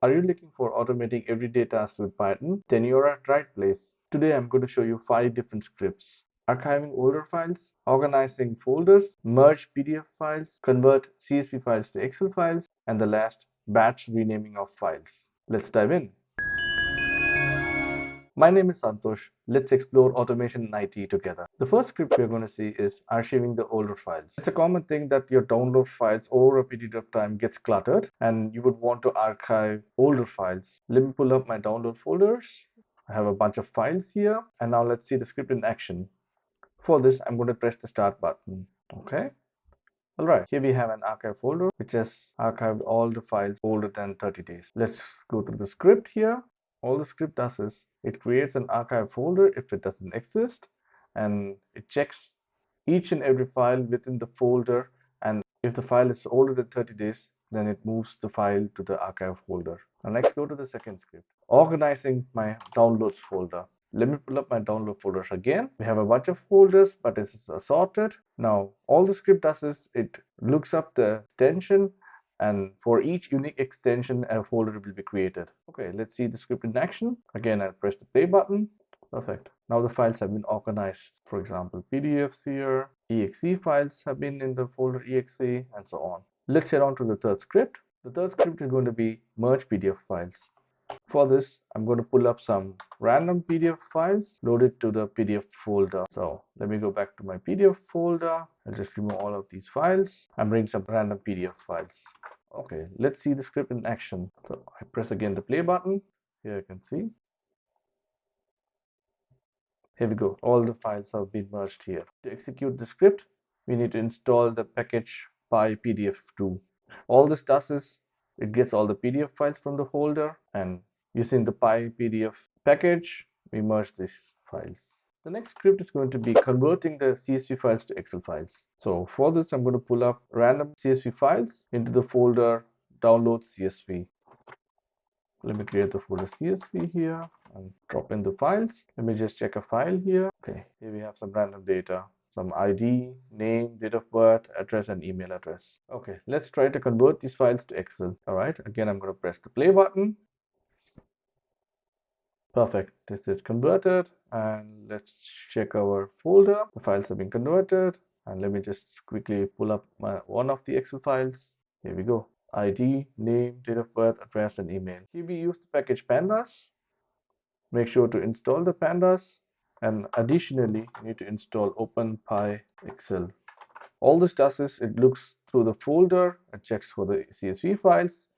Are you looking for automating everyday tasks with Python? Then you're at right place. Today I'm going to show you 5 different scripts. Archiving older files, organizing folders, merge PDF files, convert CSV files to Excel files, and the last, batch renaming of files. Let's dive in. My name is Santosh. Let's explore automation in IT together. The first script we're going to see is archiving the older files. It's a common thing that your download files over a period of time gets cluttered and you would want to archive older files. Let me pull up my download folders. I have a bunch of files here, and now let's see the script in action. For this, I'm going to press the start button. Okay. All right, here we have an archive folder which has archived all the files older than 30 days. Let's go to the script here. All the script does is it creates an archive folder if it doesn't exist, and it checks each and every file within the folder, and if the file is older than 30 days, then it moves the file to the archive folder. Now next, go to the second script, organizing my downloads folder. Let me pull up my download folders again. We have a bunch of folders, but this is assorted. Now, all the script does is it looks up the extension, and for each unique extension, a folder will be created. Okay, let's see the script in action. Again, I'll press the play button. Perfect. Now the files have been organized. For example, PDFs here, exe files have been in the folder exe, and so on. Let's head on to the third script. The third script is going to be merge PDF files. For this, I'm going to pull up some random PDF files, load it to the PDF folder. So let me go back to my PDF folder. I'll just remove all of these files and bring some random PDF files. Okay, let's see the script in action. So I press again the play button. Here you can see. Here we go. All the files have been merged here. To execute the script, we need to install the package PyPDF2. All this does is it gets all the PDF files from the folder, and using the PyPDF package, we merge these files. The next script is going to be converting the CSV files to Excel files. So for this, I'm going to pull up random CSV files into the folder download CSV. Let me create the folder CSV here and drop in the files. Let me just check a file here. Okay, here we have some random data, some ID, name, date of birth, address, and email address. Okay, let's try to convert these files to Excel. All right, again, I'm going to press the play button. Perfect, this is converted, and let's check our folder. The files have been converted, and let me just quickly pull up one of the Excel files. Here we go. ID, name, date of birth, address, and email. Here we use the package pandas. Make sure to install the pandas, and additionally you need to install OpenPyXL. All this does is it looks through the folder and checks for the CSV files,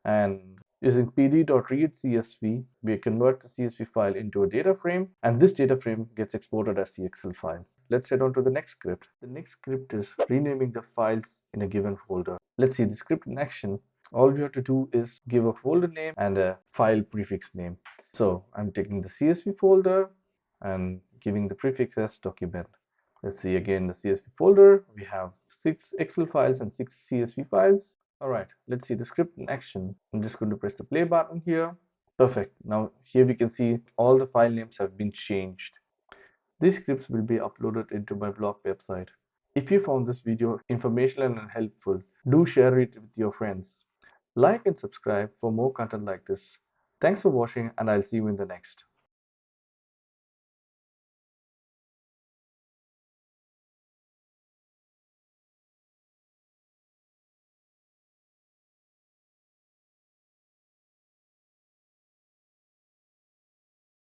and using pd.read CSV, we convert the CSV file into a data frame, and this data frame gets exported as the Excel file. Let's head on to the next script. The next script is renaming the files in a given folder. Let's see the script in action. All we have to do is give a folder name and a file prefix name. So I'm taking the CSV folder and giving the prefix as document. Let's see again the CSV folder. We have 6 Excel files and 6 CSV files. All right, let's see the script in action. I'm just going to press the play button here. Perfect. Now here we can see all the file names have been changed. These scripts will be uploaded into my blog website. If you found this video informational and helpful, do share it with your friends. Like and subscribe for more content like this. Thanks for watching, and I'll see you in the next.